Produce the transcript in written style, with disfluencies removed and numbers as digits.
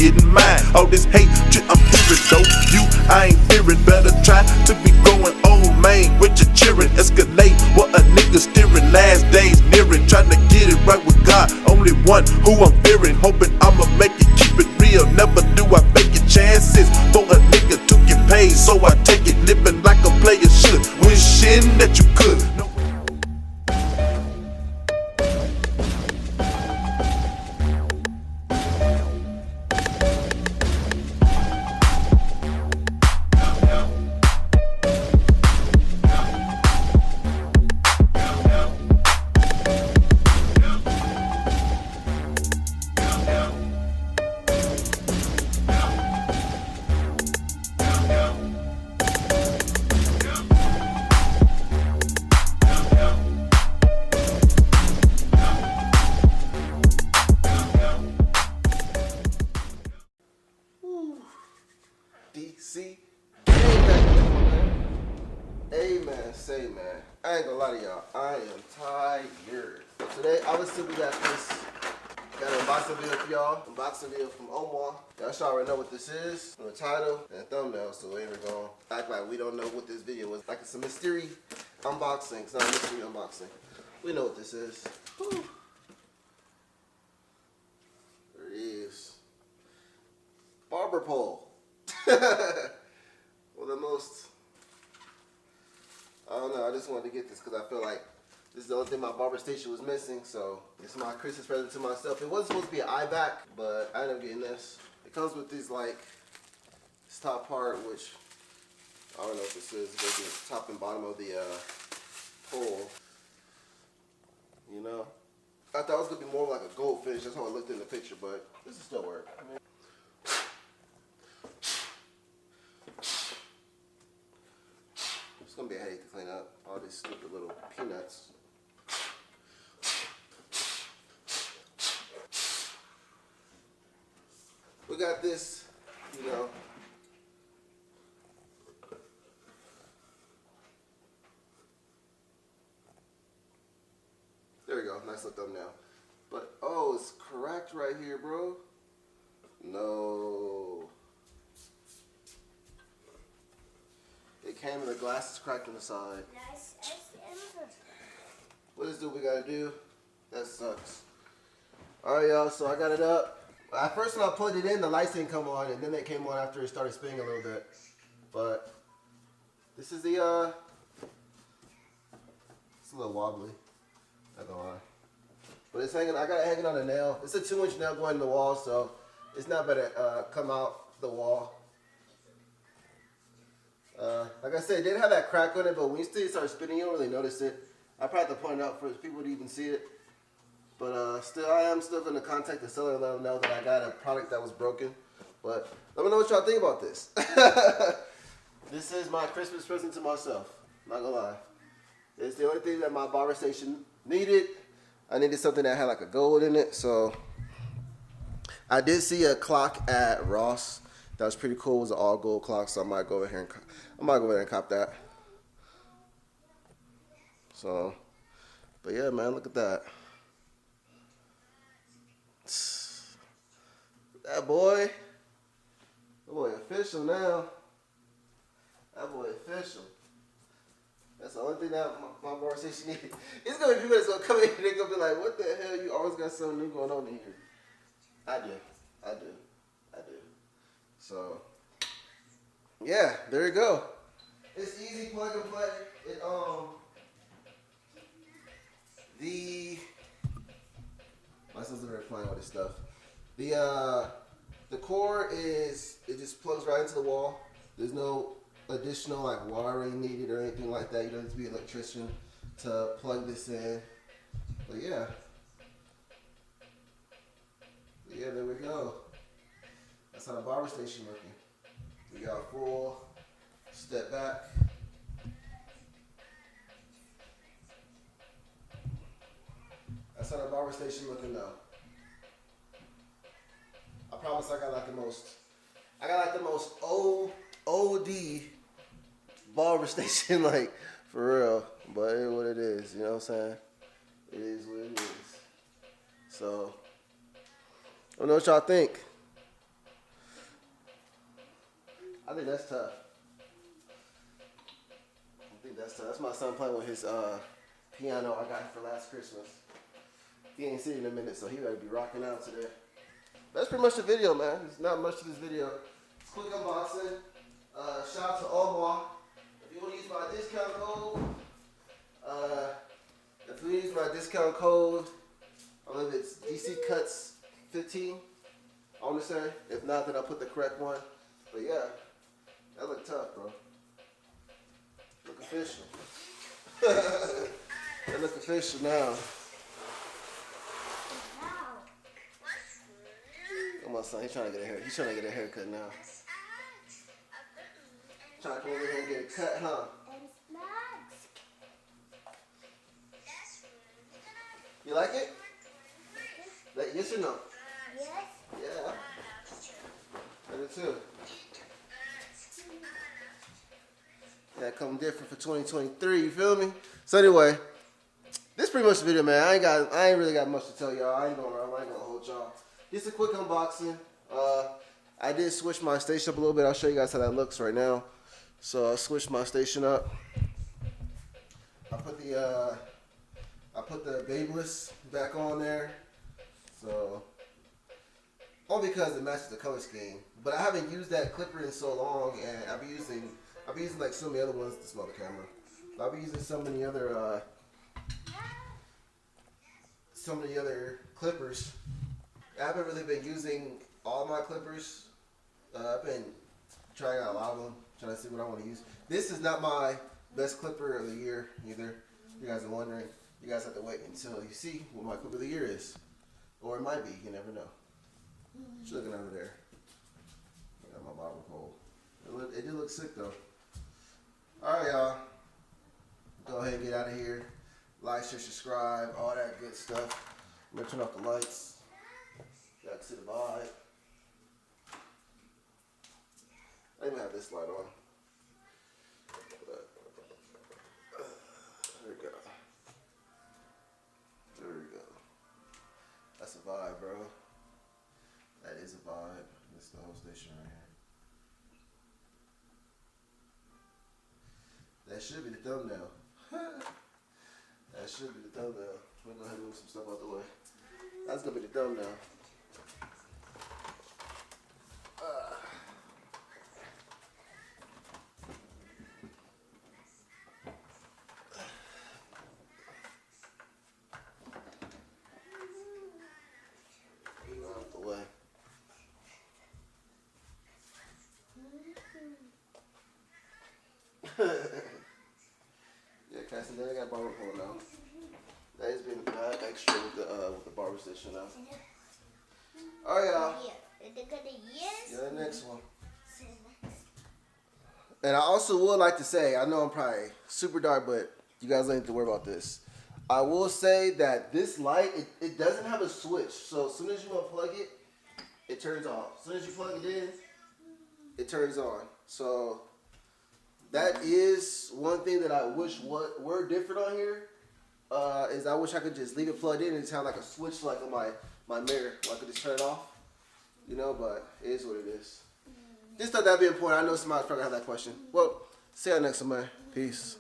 getting mine. All this hate, I'm fearing though. I ain't fearing. Better try to be going old man with your cheering. Escalate what a nigga steering. Last days nearing, trying to get it right with God. Only one who I'm fearing, hoping I'ma make it. Keep it real, never do I fake it. Chances for a nigga to get paid, so I take it. Living like a player should, wishing that you could. DC. Amen. Say, man. I ain't gonna lie to y'all. I am tired. Today, obviously, we got an unboxing video for y'all. Unboxing video from Omwah. Y'all should already know what this is from the title and the thumbnail, so we ain't gonna act like we don't know what this video was. Like it's a mystery unboxing. It's not a mystery unboxing. We know what this is. Whew. There it is. Barber pole. Well, the most, I don't know, I just wanted to get this because I feel like this is the only thing my barber station was missing, so it's my Christmas present to myself. It wasn't supposed to be an eye back, but I ended up getting this. It comes with these, like, this top part, which, I don't know what this is. It goes to the top and bottom of the pole, you know. I thought it was going to be more like a gold finish, that's how it looked in the picture, but this will still work. I mean, it's gonna be a headache to clean up all these stupid little peanuts. We got this, you know. There we go, nice little thumbnail. But oh, it's cracked right here, bro. No. It came and the glass is cracked on the side. What is it we gotta do? That sucks. Alright y'all, so I got it up. At first when I plugged it in, the lights didn't come on, and then it came on after it started spinning a little bit. But this is the it's a little wobbly. Not gonna lie. But it's hanging, I got it hanging on a nail. It's a 2-inch nail going in the wall, so it's not better come out the wall. Like I said, it didn't have that crack on it, but when you still start spinning, you don't really notice it. I probably have to point it out for people to even see it. But still, I am still going to contact the seller and let them know that I got a product that was broken. But let me know what y'all think about this. This is my Christmas present to myself. Not gonna lie. It's the only thing that my barber station needed. I needed something that had like a gold in it. So I did see a clock at Ross. That was pretty cool. It was an all gold clock, so I might go over here and cop that. So, but yeah, man, look at that. That boy official now. That boy official. That's the only thing that my barber station needed. It's gonna be people that's gonna come in and they're gonna be like, "What the hell? You always got something new going on in here." I do. So, yeah, there you go. It's easy plug and play. My son's already playing with this stuff. The cord is, it just plugs right into the wall. There's no additional like wiring needed or anything like that. You don't have to be an electrician to plug this in. But yeah, there we go. That's how the barber station working. We got a full step back. That's how the barber station looking now. I promise I got like the most OD barber station, like for real. But it is what it is, you know what I'm saying? It is what it is. So I don't know what y'all think. I think that's tough. That's my son playing with his piano I got him for last Christmas. He ain't seen it in a minute, so he better be rocking out today. That's pretty much the video, man. There's not much to this video. Quick unboxing. Shout out to Omwah. If you want to use my discount code, I believe it's DC Cuts 15. I want to say. If not, then I'll put the correct one. But yeah, that look tough, bro. Look official. That look official now. Come on, son. He's trying to get a hair. He's trying to get a haircut now. Trying to come over here and get a cut, huh? You like it? Yes or no? Yes. Yeah. I do too. Yeah, coming different for 2023. You feel me? So anyway, this is pretty much the video, man. I ain't really got much to tell y'all. I ain't gonna hold y'all. Just a quick unboxing. I did switch my station up a little bit. I'll show you guys how that looks right now. So I switched my station up. I put the Babeless back on there. So only because it matches the color scheme. But I haven't used that clipper in so long, and I've been using like so many other ones to smell the camera. I've been using so many other clippers. I haven't really been using all my clippers. I've been trying out a lot of them, trying to see what I want to use. This is not my best clipper of the year either. You guys are wondering. You guys have to wait until you see what my clip of the year is. Or it might be, you never know. She's looking over there. I got my barber pole. It did look sick though. Alright, y'all. Go ahead and get out of here. Like, share, subscribe, all that good stuff. I'm gonna turn off the lights. You guys can see the vibe. I even have this light on. There we go. There we go. That's a vibe, bro. That is a vibe. This is the whole station right here. That should be the thumbnail. That should be the thumbnail. I'm gonna go ahead and move some stuff out the way. That's gonna be the thumbnail. Out the way. Yeah, Cassie, then I got barber pole now. That has been extra with the barber station now. Alright, y'all. See you in the next one. And I also would like to say, I know I'm probably super dark, but you guys don't need to worry about this. I will say that this light, it doesn't have a switch. So as soon as you unplug it, it turns off. As soon as you plug it in, it turns on. So that is one thing that I wish were different on here. Is I wish I could just leave it plugged in and just have like a switch like on my mirror. Where I could just turn it off. You know, but it is what it is. Just thought that'd be important. I know somebody's probably gonna have that question. Well, see y'all next time, man. Peace.